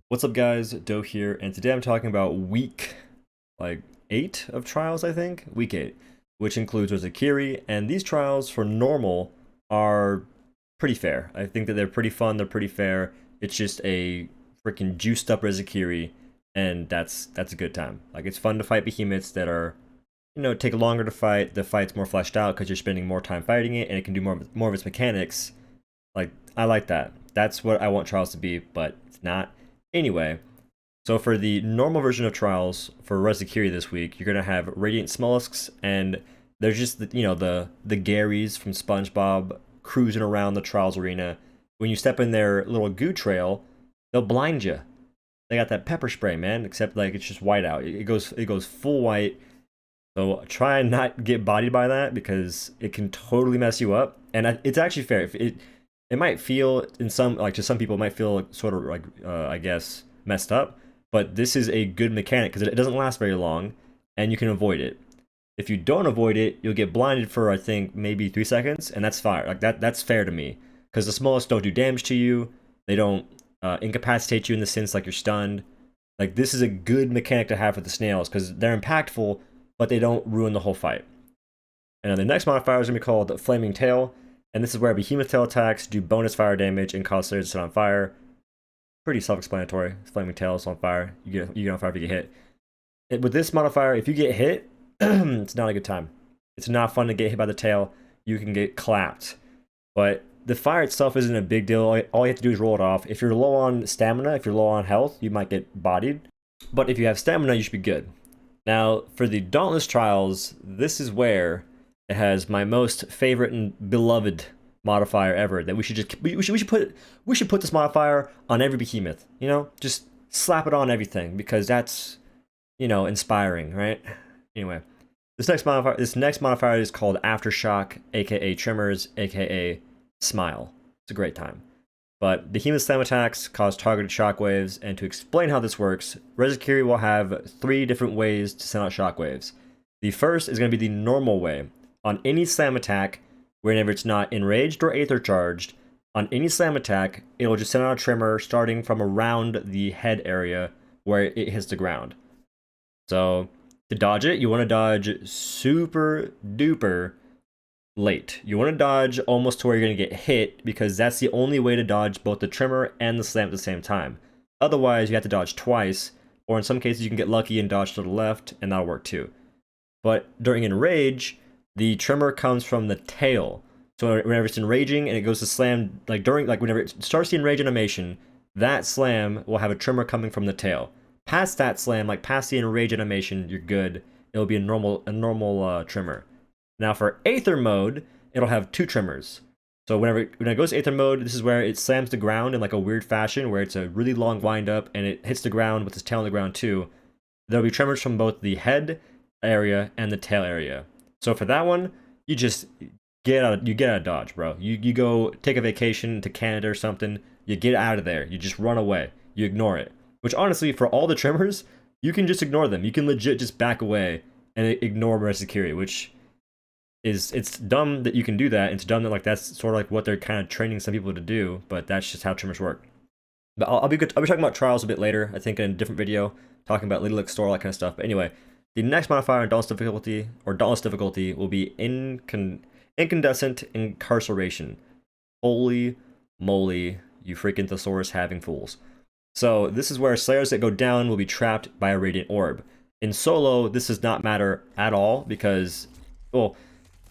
What's up guys, Doe here, and today I'm talking about week, 8 of trials, I think? Week 8, which includes Ozakiri, and these trials for normal are pretty fair. I think that they're pretty fun, they're pretty fair. It's just a freaking juiced up Ozakiri, and that's a good time. Like, it's fun to fight behemoths that are, take longer to fight, the fight's more fleshed out because you're spending more time fighting it, and it can do more of its mechanics. Like, I like that. That's what I want trials to be, but it's not. Anyway, so for the normal version of Trials for Rezakiri this week, you're gonna have Radiant Mollusks, and they're just the Garys from SpongeBob cruising around the Trials arena. When you step in their little goo trail, they'll blind you. They got that pepper spray, man. Except like it's just white out. It goes full white. So try and not get bodied by that because it can totally mess you up. And it's actually fair. If it might feel in some to some people it might feel sort of I guess messed up, but this is a good mechanic because it doesn't last very long and you can avoid it. If you don't avoid it, you'll get blinded for I think maybe 3 seconds, and that's fine. Like that's fair to me because the smallest don't do damage to you. They don't incapacitate you in the sense like you're stunned. Like this is a good mechanic to have for the snails because they're impactful, but they don't ruin the whole fight. And then the next modifier is gonna be called Flaming Tail. And this is where behemoth tail attacks do bonus fire damage and cause slayers to set on fire. Pretty self-explanatory. Flaming tail is on fire. You get on fire if you get hit. With this modifier, if you get hit, it's not a good time. It's not fun to get hit by the tail. You can get clapped. But the fire itself isn't a big deal. All you have to do is roll it off. If you're low on stamina, if you're low on health, you might get bodied. But if you have stamina, you should be good. Now, for the Dauntless trials, this is where it has my most favorite and beloved modifier ever. That we should put this modifier on every behemoth. Just slap it on everything because that's inspiring, right? Anyway, this next modifier is called Aftershock, aka Tremors, aka Smile. It's a great time. But behemoth slam attacks cause targeted shockwaves, and to explain how this works, Rezakiri will have 3 different ways to send out shockwaves. The first is going to be the normal way. On any slam attack, whenever it's not enraged or aether charged, on any slam attack, it will just send out a tremor starting from around the head area where it hits the ground. So, to dodge it, you want to dodge super duper late. You want to dodge almost to where you're going to get hit because that's the only way to dodge both the tremor and the slam at the same time. Otherwise, you have to dodge twice, or in some cases you can get lucky and dodge to the left, and that'll work too. But during enrage, the tremor comes from the tail. So whenever it's enraging and it goes to slam, whenever it starts the enrage animation, that slam will have a tremor coming from the tail. Past that slam, past the enrage animation, you're good. It'll be a normal tremor. Now for Aether mode, it'll have 2 tremors. So when it goes to Aether mode, this is where it slams the ground in a weird fashion, where it's a really long wind up and it hits the ground with its tail on the ground too. There'll be tremors from both the head area and the tail area. So for that one, you just get out of Dodge, bro. You go take a vacation to Canada or something. You get out of there. You just run away. You ignore it. Which honestly, for all the tremors, you can just ignore them. You can legit just back away and ignore Rezakiri, which it's dumb that you can do that. It's dumb that that's sort of what they're kind of training some people to do, but that's just how tremors work. But I'll be talking about trials a bit later, I think in a different video, talking about Little Store, all that kind of stuff. But anyway, the next modifier in Dauntless difficulty will be Incandescent Incarceration. Holy moly, you freaking thesaurus having fools. So this is where Slayers that go down will be trapped by a Radiant Orb. In solo, this does not matter at all because, well,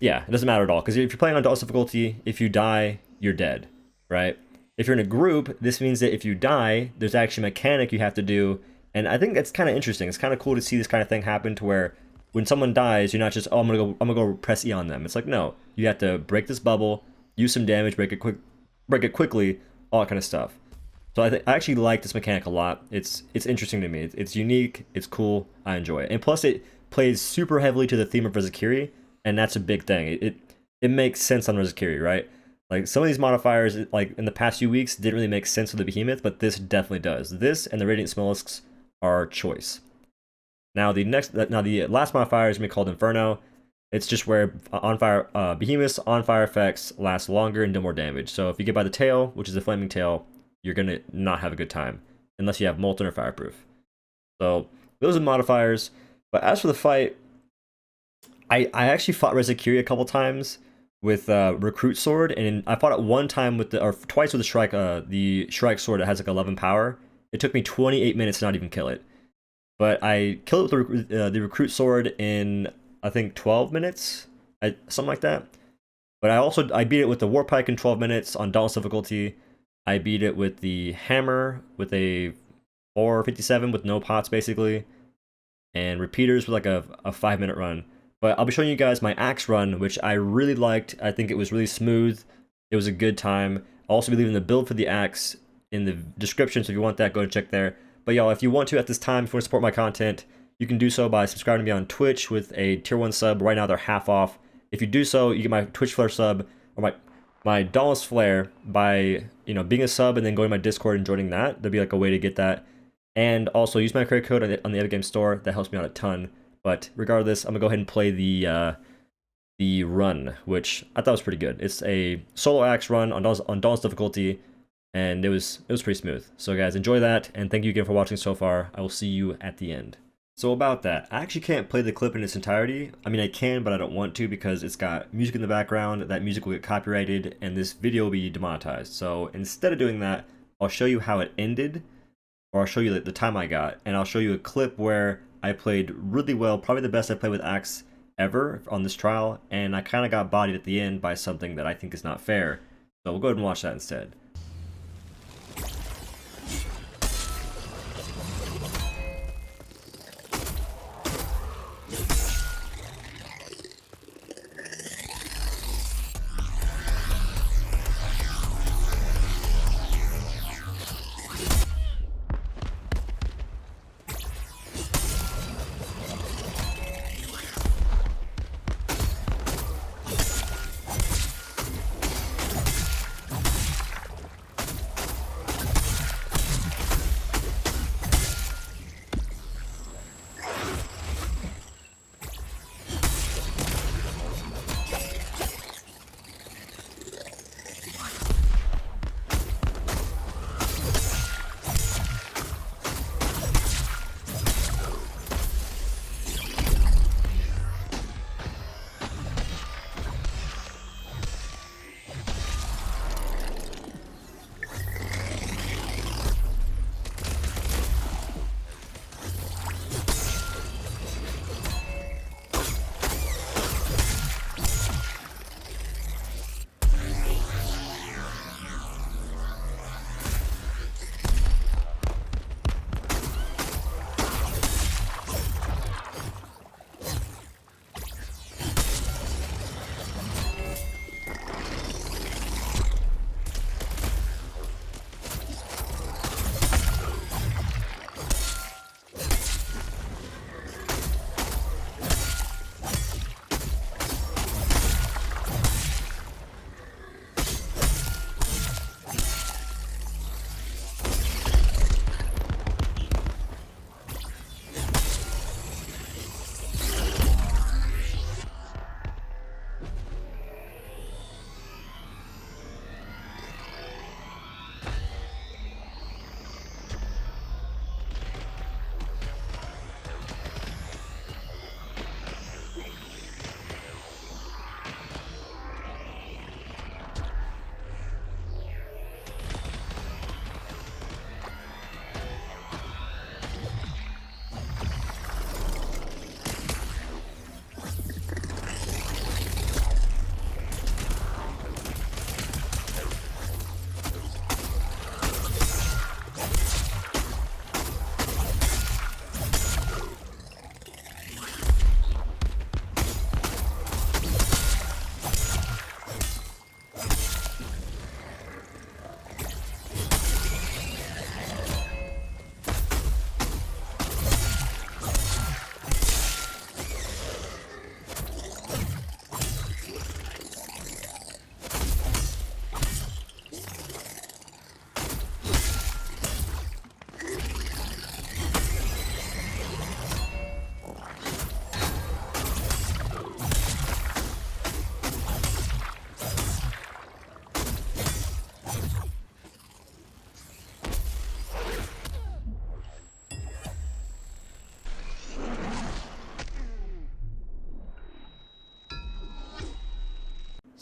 yeah, it doesn't matter at all. Because if you're playing on Dauntless difficulty, if you die, you're dead, right? If you're in a group, this means that if you die, there's actually a mechanic you have to do. And I think that's kind of interesting. It's kind of cool to see this kind of thing happen to where when someone dies, you're not just, oh, I'm gonna go press E on them. It's like, no, you have to break this bubble, use some damage, break it quickly, all that kind of stuff. So I actually like this mechanic a lot. It's interesting to me. It's unique. It's cool. I enjoy it. And plus, it plays super heavily to the theme of Rezakiri, and that's a big thing. It makes sense on Rezakiri, right? Like some of these modifiers, in the past few weeks, didn't really make sense with the Behemoth, but this definitely does. This and the Radiant Mollusks are choice. Now the last modifier is gonna be called Inferno. It's just where Behemoth's on fire effects last longer and do more damage. So if you get by the tail, which is the flaming tail, you're gonna not have a good time. unless you have Molten or Fireproof. So those are the modifiers. But as for the fight, I actually fought Rezakiri a couple times with Recruit Sword, and I fought it one time with or twice with the Shrike Sword that has like 11 power. It took me 28 minutes to not even kill it. But I killed it with the Recruit Sword in, I think, 12 minutes, something like that. But I beat it with the Warp Pike in 12 minutes on Dauntless difficulty. I beat it with the Hammer with a 457 with no pots, basically. And Repeaters with like a 5-minute run. But I'll be showing you guys my axe run, which I really liked. I think it was really smooth. It was a good time. I'll also be leaving the build for the axe in the description, so if you want that, go and check there. But y'all, if you want to at this time, if you want to support my content, you can do so by subscribing to me on Twitch with a tier 1 sub. Right now they're half off. If you do so, you get my Twitch Flare sub, or my Dauntless Flare by, you know, being a sub and then going to my Discord and joining that. There'll be like a way to get that. And also use my credit code on the Epic Game Store. That helps me out a ton. But regardless, I'm gonna go ahead and play the run, which I thought was pretty good. It's a solo axe run on Dauntless difficulty, and it was pretty smooth. So guys, enjoy that, and thank you again for watching so far. I will see you at the end. So about that, I actually can't play the clip in its entirety. I mean, I can, but I don't want to because it's got music in the background. That music will get copyrighted, and this video will be demonetized. So instead of doing that, I'll show you how it ended, or I'll show you the time I got, and I'll show you a clip where I played really well, probably the best I played with axe ever on this trial, and I kind of got bodied at the end by something that I think is not fair. So we'll go ahead and watch that instead.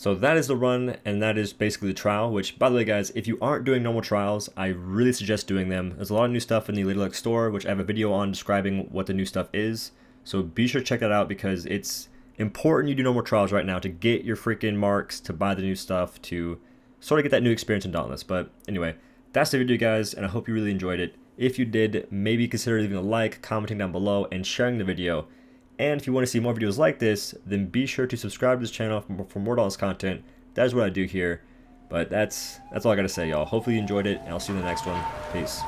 So that is the run, and that is basically the trial, which, by the way, guys, if you aren't doing normal trials, I really suggest doing them. There's a lot of new stuff in the Lady Luck store, which I have a video on describing what the new stuff is. So be sure to check that out because it's important you do normal trials right now to get your freaking marks, to buy the new stuff, to sort of get that new experience in Dauntless. But anyway, that's the video, guys, and I hope you really enjoyed it. If you did, maybe consider leaving a like, commenting down below, and sharing the video. And if you want to see more videos like this, then be sure to subscribe to this channel for more Dauntless content. That is what I do here. But that's all I got to say, y'all. Hopefully you enjoyed it, and I'll see you in the next one. Peace.